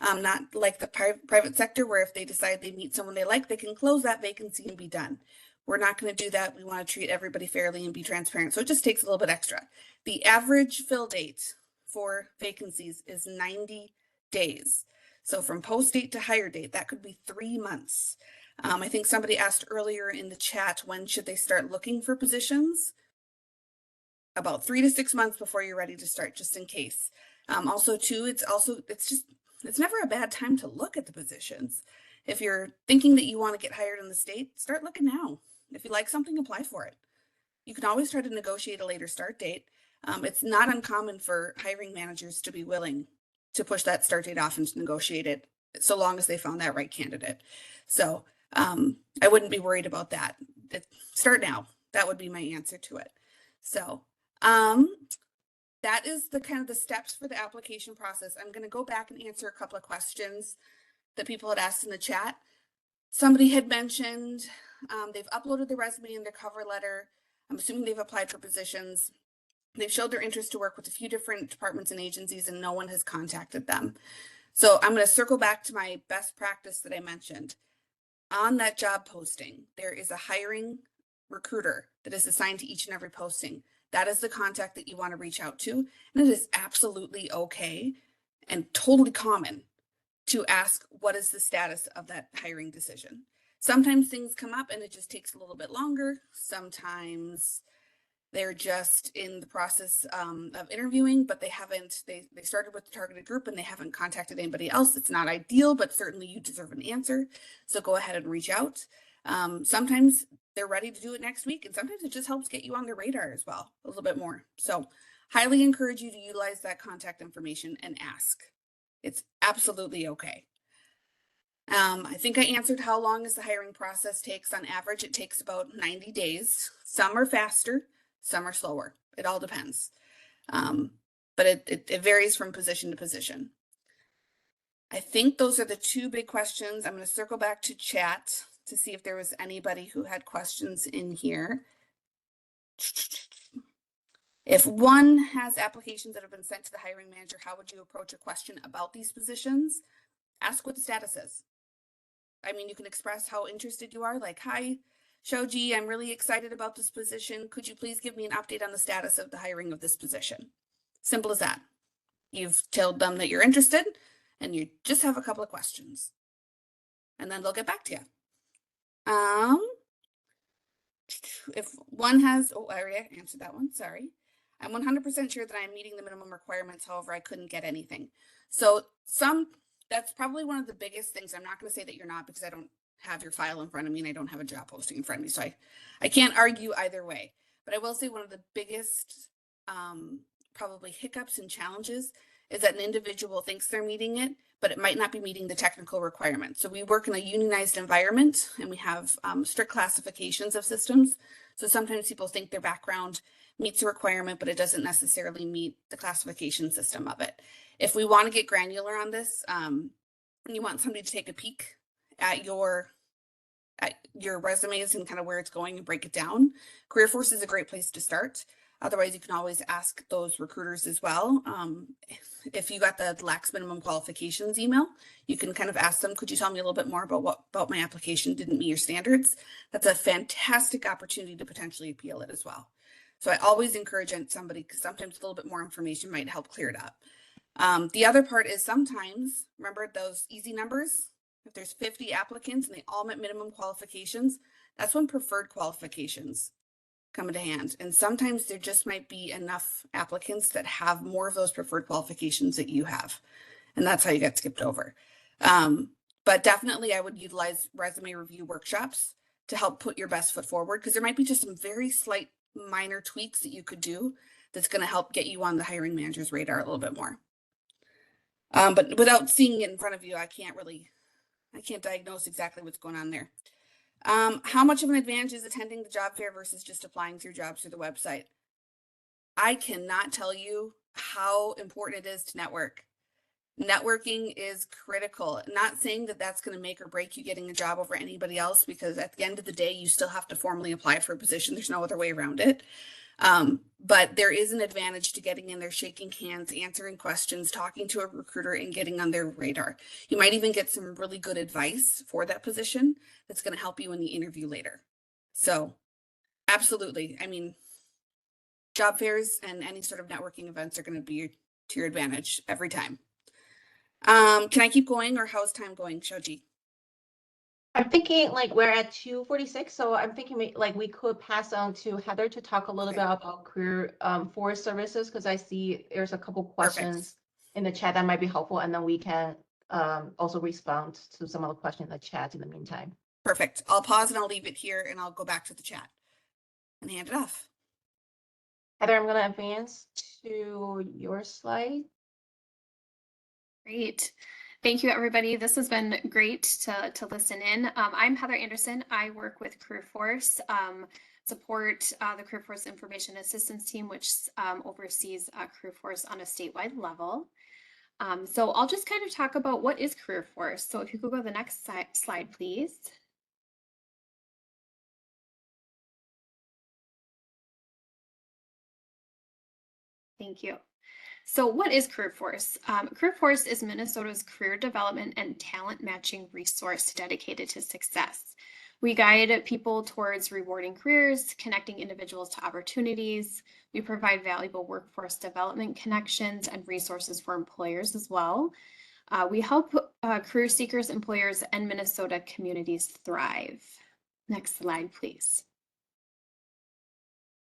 Not like the private sector where if they decide they meet someone they like, they can close that vacancy and be done. We're not going to do that. We want to treat everybody fairly and be transparent. So it just takes a little bit extra. The average fill date for vacancies is 90 days. So from post date to hire date, that could be 3 months. I think somebody asked earlier in the chat, when should they start looking for positions? About 3 to 6 months before you're ready to start, just in case. Also too, it's never a bad time to look at the positions. If you're thinking that you want to get hired in the state, start looking now. If you like something, apply for it. You can always try to negotiate a later start date. It's not uncommon for hiring managers to be willing to push that start date off and to negotiate it, so long as they found that right candidate. So I wouldn't be worried about that. Start now. That would be my answer to it. So that is the kind of the steps for the application process. I'm going to go back and answer a couple of questions that people had asked in the chat. Somebody had mentioned they've uploaded their resume and their cover letter. I'm assuming they've applied for positions. They've showed their interest to work with a few different departments and agencies and no one has contacted them. So I'm going to circle back to my best practice that I mentioned. On that job posting, there is a hiring recruiter that is assigned to each and every posting. That is the contact that you want to reach out to. And it is absolutely okay and totally common to ask, what is the status of that hiring decision? Sometimes things come up and it just takes a little bit longer. Sometimes they're just in the process of interviewing, but they started with the targeted group and they haven't contacted anybody else. It's not ideal, but certainly you deserve an answer. So go ahead and reach out. Sometimes they're ready to do it next week, and sometimes it just helps get you on their radar as well, a little bit more. So highly encourage you to utilize that contact information and ask. It's absolutely okay. I think I answered how long is the hiring process takes. On average, it takes about 90 days. Some are faster, some are slower. It all depends. But it varies from position to position. I think those are the two big questions. I'm going to circle back to chat to see if there was anybody who had questions in here. If one has applications that have been sent to the hiring manager, how would you approach a question about these positions? Ask what the status is. I mean, you can express how interested you are, like, hi, Shoji, I'm really excited about this position. Could you please give me an update on the status of the hiring of this position? Simple as that. You've told them that you're interested and you just have a couple of questions. And then they'll get back to you. If one has, I already answered that one, sorry. I'm 100% sure that I'm meeting the minimum requirements. However, I couldn't get anything. So that's probably one of the biggest things. I'm not going to say that you're not, because I don't have your file in front of me and I don't have a job posting in front of me. So I can't argue either way, but I will say one of the biggest probably hiccups and challenges is that an individual thinks they're meeting it, but it might not be meeting the technical requirements. So we work in a unionized environment and we have strict classifications of systems. So sometimes people think their background meets a requirement, but it doesn't necessarily meet the classification system of it. If we want to get granular on this, and you want somebody to take a peek at your resumes and kind of where it's going and break it down, CareerForce is a great place to start. Otherwise, you can always ask those recruiters as well. If you got the lax minimum qualifications email, you can kind of ask them, could you tell me a little bit more about what about my application didn't meet your standards? That's a fantastic opportunity to potentially appeal it as well. So I always encourage somebody, because sometimes a little bit more information might help clear it up. The other part is sometimes, remember those easy numbers? If there's 50 applicants and they all met minimum qualifications, that's when preferred qualifications come into hand. And sometimes there just might be enough applicants that have more of those preferred qualifications that you have. And that's how you get skipped over. But definitely I would utilize resume review workshops to help put your best foot forward, because there might be just some very slight minor tweaks that you could do that's going to help get you on the hiring manager's radar a little bit more. But without seeing it in front of you, I can't diagnose exactly what's going on there. How much of an advantage is attending the job fair versus just applying through jobs through the website? I cannot tell you how important it is to network. Networking is critical. Not saying that that's going to make or break you getting a job over anybody else, because at the end of the day, you still have to formally apply for a position. There's no other way around it. But there is an advantage to getting in there, shaking hands, answering questions, talking to a recruiter, and getting on their radar. You might even get some really good advice for that position that's going to help you in the interview later. So absolutely. I mean, job fairs and any sort of networking events are going to be to your advantage every time. Can I keep going, or how's time going, Shoji? I'm thinking like we're at 2:46, so I'm thinking like we could pass on to Heather to talk a little Okay. bit about career force services, because I see there's a couple questions Perfect. in the chat that might be helpful, and then we can also respond to some of the questions in the chat in the meantime. Perfect. I'll pause and I'll leave it here and I'll go back to the chat and hand it off. Heather, I'm gonna advance to your slide. Great. Thank you, everybody. This has been great to listen in. I'm Heather Anderson. I work with CareerForce, support the CareerForce Information Assistance Team, which oversees CareerForce on a statewide level. So I'll just kind of talk about what is CareerForce. So if you could go to the next slide, please. Thank you. So what is CareerForce? CareerForce is Minnesota's career development and talent matching resource dedicated to success. We guide people towards rewarding careers, connecting individuals to opportunities. We provide valuable workforce development connections and resources for employers as well. We help career seekers, employers, and Minnesota communities thrive. Next slide, please.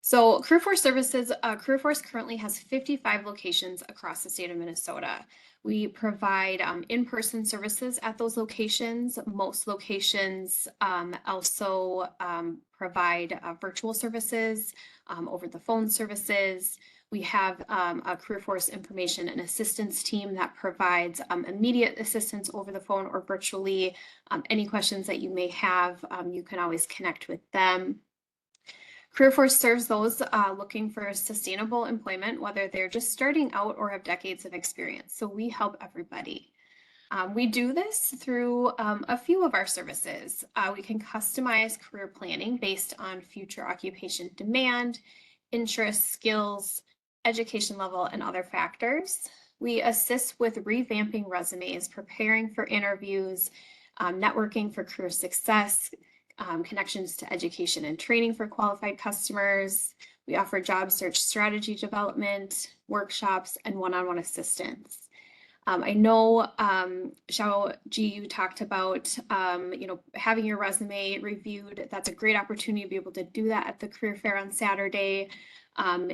So CareerForce Services, CareerForce currently has 55 locations across the state of Minnesota. We provide in-person services at those locations. Most locations also provide virtual services, over the phone services. We have a CareerForce information and assistance team that provides immediate assistance over the phone or virtually. Any questions that you may have, you can always connect with them. CareerForce serves those looking for sustainable employment, whether they're just starting out or have decades of experience. So we help everybody. We do this through a few of our services. We can customize career planning based on future occupation demand, interest, skills, education level, and other factors. We assist with revamping resumes, preparing for interviews, networking for career success, connections to education and training for qualified customers. We offer job search strategy development, workshops, and one-on-one assistance. I know, Xiao Ji, you talked about, having your resume reviewed. That's a great opportunity to be able to do that at the career fair on Saturday.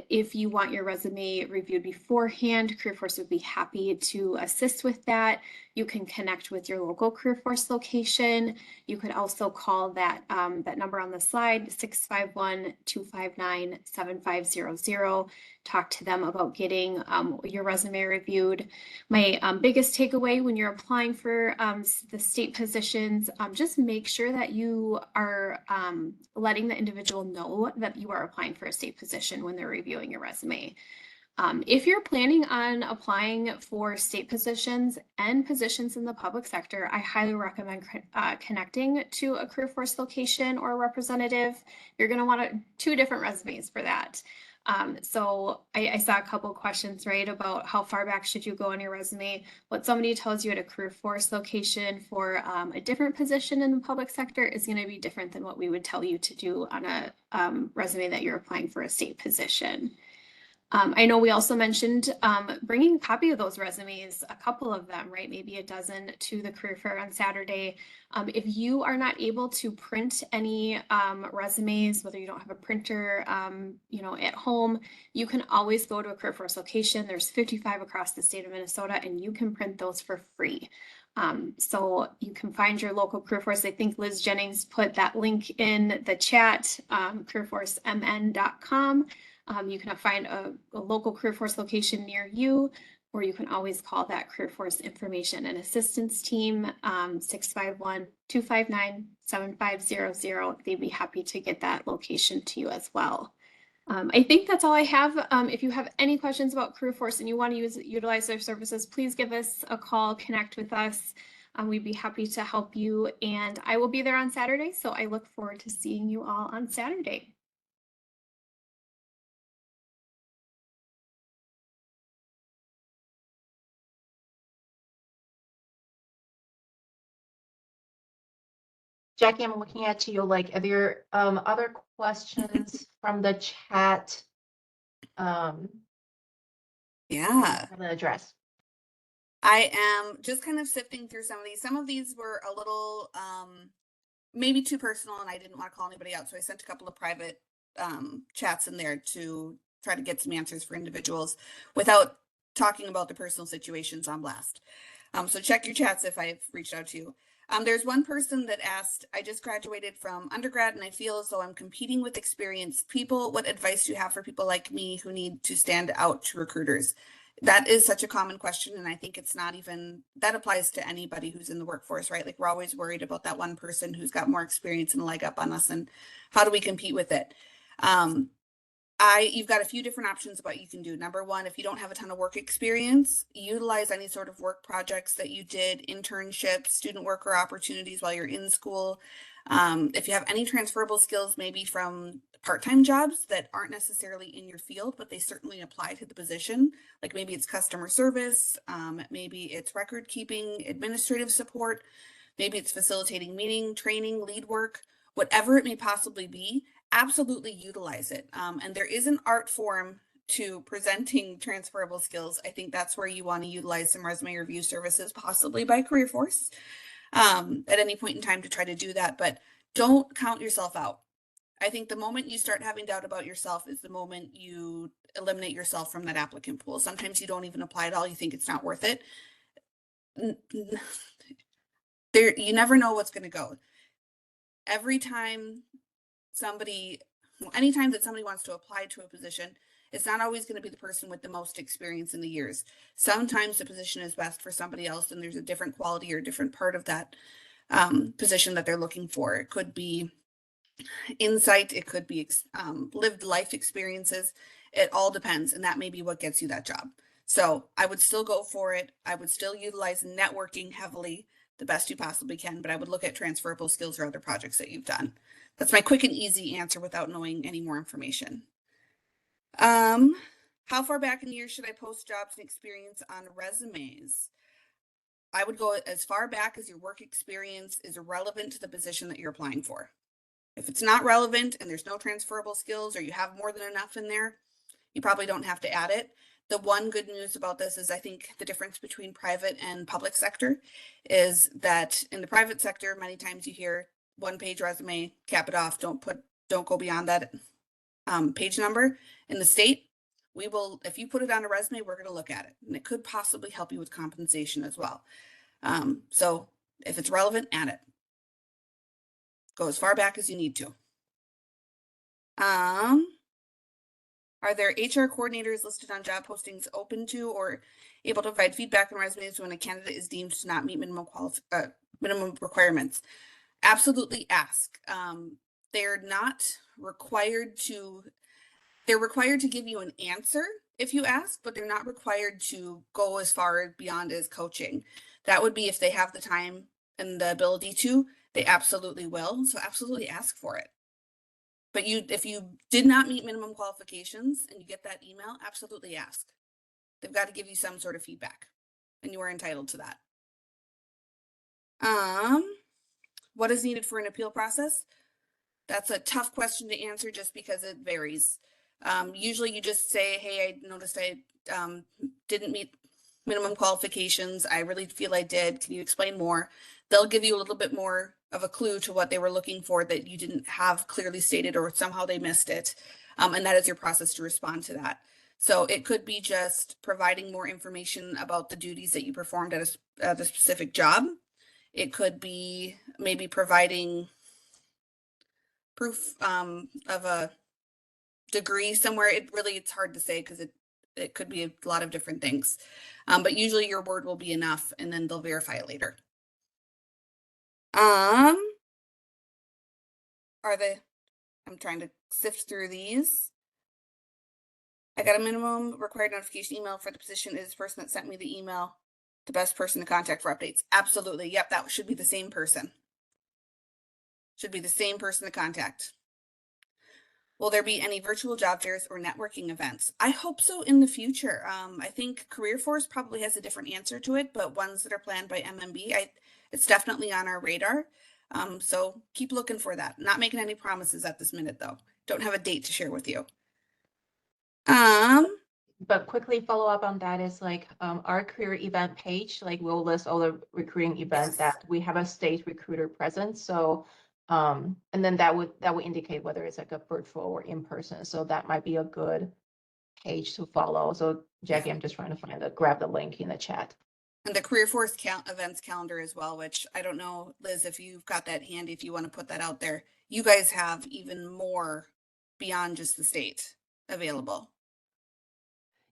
If you want your resume reviewed beforehand, CareerForce would be happy to assist with that. You can connect with your local CareerForce location. You could also call that, that number on the slide, 651-259-7500. Talk to them about getting your resume reviewed. My biggest takeaway when you're applying for the state positions, just make sure that you are letting the individual know that you are applying for a state position when they're reviewing your resume. If you're planning on applying for state positions and positions in the public sector, I highly recommend connecting to a CareerForce location or a representative. You're going to want 2 different resumes for that. So I saw a couple questions, right, about how far back should you go on your resume. What somebody tells you at a CareerForce location for a different position in the public sector is going to be different than what we would tell you to do on a resume that you're applying for a state position. I know we also mentioned bringing a copy of those resumes, a couple of them, right? Maybe a dozen to the career fair on Saturday. If you are not able to print any resumes, whether you don't have a printer, at home, you can always go to a CareerForce location. There's 55 across the state of Minnesota, and you can print those for free. So you can find your local CareerForce. I think Liz Jennings put that link in the chat, careerforcemn.com. You can find a local CareerForce location near you, or you can always call that CareerForce Information and Assistance Team, 651-259-7500. 7500. They'd be happy to get that location to you as well. I think that's all I have. If you have any questions about CareerForce and you want to utilize their services, please give us a call, connect with us. We'd be happy to help you. And I will be there on Saturday, so I look forward to seeing you all on Saturday. Jackie, I'm looking at you, like, are there other questions from the chat? Yeah. I'm gonna address. I am just kind of sifting through some of these. Some of these were a little maybe too personal, and I didn't want to call anybody out, so I sent a couple of private chats in there to try to get some answers for individuals without talking about the personal situations on blast. So check your chats if I've reached out to you. There's one person that asked, I just graduated from undergrad and I feel as though I'm competing with experienced people. What advice do you have for people like me who need to stand out to recruiters? That is such a common question. And I think it's not even, that applies to anybody who's in the workforce, right? Like we're always worried about that one person who's got more experience and a leg up on us, and how do we compete with it? You've got a few different options of what you can do. Number one, if you don't have a ton of work experience, utilize any sort of work projects that you did, internships, student worker opportunities while you're in school. If you have any transferable skills, maybe from part-time jobs that aren't necessarily in your field, but they certainly apply to the position. Like maybe it's customer service, maybe it's record keeping, administrative support, maybe it's facilitating meeting, training, lead work, whatever it may possibly be. Absolutely utilize it. And there is an art form to presenting transferable skills. I think that's where you want to utilize some resume review services, possibly by CareerForce, at any point in time to try to do that. But don't count yourself out. I think the moment you start having doubt about yourself is the moment you eliminate yourself from that applicant pool. Sometimes you don't even apply at all. You think it's not worth it. You never know what's going to go. Every time anytime that somebody wants to apply to a position, it's not always going to be the person with the most experience in the years. Sometimes the position is best for somebody else, and there's a different quality or different part of that position that they're looking for. It could be insight, it could be lived life experiences. It all depends, and that may be what gets you that job. So I would still go for it. I would still utilize networking heavily, the best you possibly can, but I would look at transferable skills or other projects that you've done. That's my quick and easy answer without knowing any more information. How far back in the year should I post jobs and experience on resumes? I would go as far back as your work experience is relevant to the position that you're applying for. If it's not relevant and there's no transferable skills, or you have more than enough in there, you probably don't have to add it. The one good news about this is I think the difference between private and public sector is that in the private sector, many times you hear 1-page resume, cap it off, don't go beyond that page number. In the state, we will, if you put it on a resume, we're going to look at it, and it could possibly help you with compensation as well. So if it's relevant, add it. Go as far back as you need to. Are there HR coordinators listed on job postings open to or able to provide feedback on resumes when a candidate is deemed to not meet minimum requirements? Absolutely ask. They're not required to, they're required to give you an answer if you ask, but they're not required to go as far beyond as coaching. That would be if they have the time and the ability to, they absolutely will. So absolutely ask for it. But if you did not meet minimum qualifications and you get that email, absolutely ask. They've got to give you some sort of feedback, and you are entitled to that. What is needed for an appeal process? That's a tough question to answer just because it varies. Usually you just say, hey, I noticed I didn't meet minimum qualifications. I really feel I did. Can you explain more? They'll give you a little bit more of a clue to what they were looking for that you didn't have clearly stated, or somehow they missed it. And that is your process to respond to that. So it could be just providing more information about the duties that you performed at the specific job. It could be maybe providing proof of a degree somewhere. It's hard to say because it could be a lot of different things. But usually your word will be enough, and then they'll verify it later. are the, I'm trying to sift through these. I got a minimum required notification email for the position. Is the person that sent me the email the best person to contact for updates? Absolutely. Yep, that should be the same person. Should be the same person to contact. Will there be any virtual job fairs or networking events? I hope so in the future. I think Career Force probably has a different answer to it, but ones that are planned by MMB, it's definitely on our radar. So keep looking for that. Not making any promises at this minute though. Don't have a date to share with you. But quickly follow up on that is like our career event page, like we'll list all the recruiting events Yes. that we have a state recruiter present. So and then that would indicate whether it's like a virtual or in person. So that might be a good page to follow. So Jackie, I'm just trying to grab the link in the chat. And the Career Force events calendar as well, which I don't know, Liz, if you've got that handy, if you want to put that out there. You guys have even more beyond just the state available.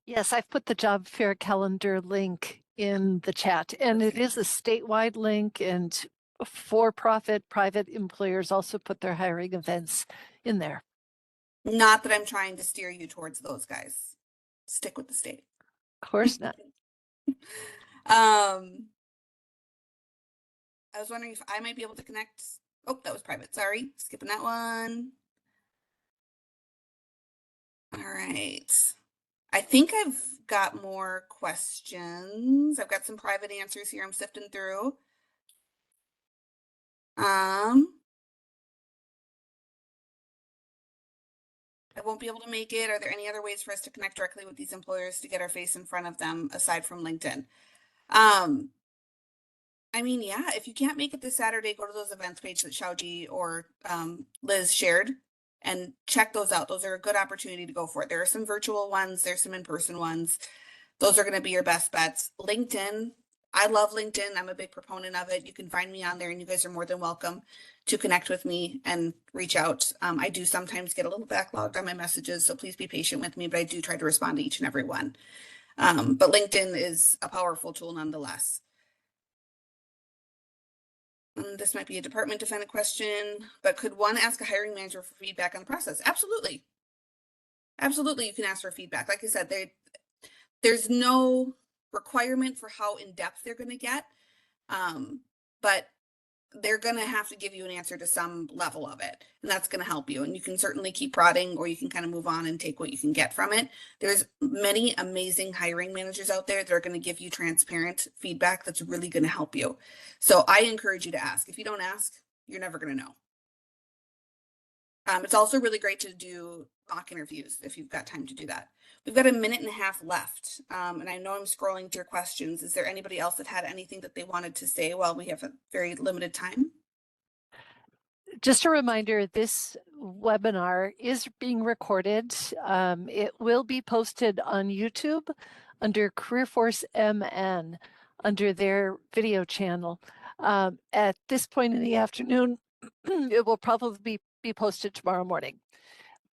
Yes, I've put the job fair calendar link in the chat, and it is a statewide link, and for-profit private employers also put their hiring events in there. Not that I'm trying to steer you towards those guys. Stick with the state. Of course not. I was wondering if I might be able to connect. Oh, that was private. Sorry, skipping that one. All right. I think I've got more questions. I've got some private answers here I'm sifting through. I won't be able to make it. Are there any other ways for us to connect directly with these employers to get our face in front of them aside from LinkedIn? I mean, yeah, if you can't make it this Saturday, go to those events page that Xiaoji or Liz shared and check those out. Those are a good opportunity to go for it. There are some virtual ones, there's some in-person ones. Those are going to be your best bets. LinkedIn, I love LinkedIn. I'm a big proponent of it. You can find me on there and you guys are more than welcome to connect with me and reach out. I do sometimes get a little backlogged on my messages, so please be patient with me, but I do try to respond to each and every one. But LinkedIn is a powerful tool nonetheless. This might be a department defendant question, but could one ask a hiring manager for feedback on the process? Absolutely. Absolutely, you can ask for feedback. Like I said, there's no requirement for how in-depth they're going to get, but they're going to have to give you an answer to some level of it, and that's going to help you. And you can certainly keep prodding, or you can kind of move on and take what you can get from it. There's many amazing hiring managers out there that are going to give you transparent feedback that's really going to help you. So I encourage you to ask. If you don't ask, you're never going to know. It's also really great to do mock interviews if you've got time to do that. We've got a minute and a half left, and I know I'm scrolling through questions. Is there anybody else that had anything that they wanted to say while we have a very limited time? Just a reminder, this webinar is being recorded. It will be posted on YouTube under CareerForce MN under their video channel. At this point in the afternoon, it will probably be posted tomorrow morning.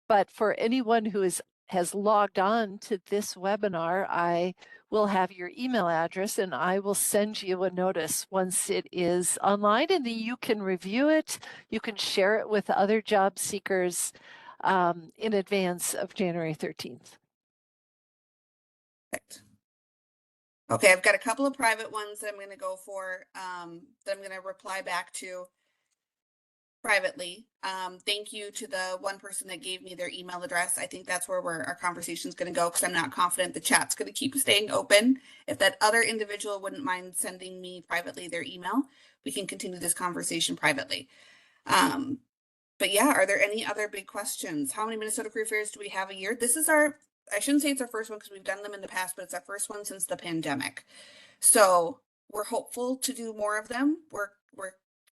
But for anyone who has logged on to this webinar, I will have your email address and I will send you a notice once it is online, and then you can review it. You can share it with other job seekers in advance of January 13th. Perfect. Okay, I've got a couple of private ones that I'm going to go for, that I'm going to reply back to privately. Thank you to the one person that gave me their email address. I think that's where our conversation is going to go, because I'm not confident the chat's going to keep staying open. If that other individual wouldn't mind sending me privately their email, we can continue this conversation privately. But yeah, are there any other big questions? How many Minnesota Career Fairs do we have a year? This is I shouldn't say it's our first one because we've done them in the past, but it's our first one since the pandemic. So we're hopeful to do more of them. We're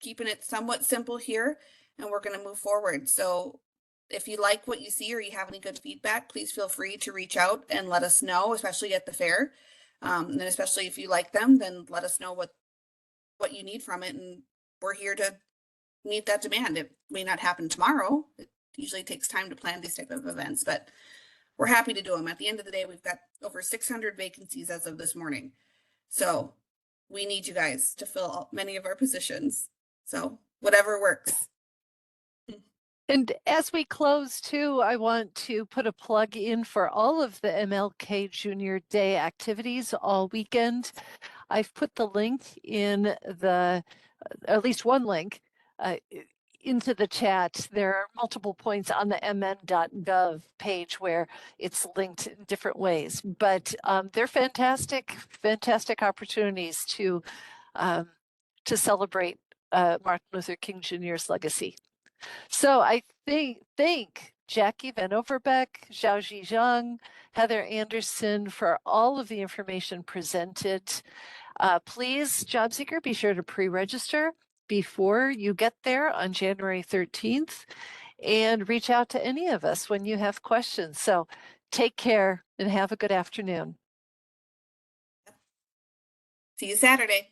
keeping it somewhat simple here, and we're going to move forward. So if you like what you see or you have any good feedback, please feel free to reach out and let us know, especially at the fair. And then especially if you like them, then let us know what you need from it. And we're here to meet that demand. It may not happen tomorrow. It usually takes time to plan these type of events, but we're happy to do them. At the end of the day, we've got over 600 vacancies as of this morning. So we need you guys to fill many of our positions. So whatever works. And as we close too, I want to put a plug in for all of the MLK Junior Day activities all weekend. I've put the link in the, at least one link, into the chat. There are multiple points on the mn.gov page where it's linked in different ways, but they're fantastic, fantastic opportunities to celebrate Martin Luther King Jr.'s legacy. So I thank Jackie Van Overbeck, Xiaoji Zhang, Heather Anderson for all of the information presented. Please, job seeker, be sure to pre-register before you get there on January 13th and reach out to any of us when you have questions. So take care and have a good afternoon. See you Saturday.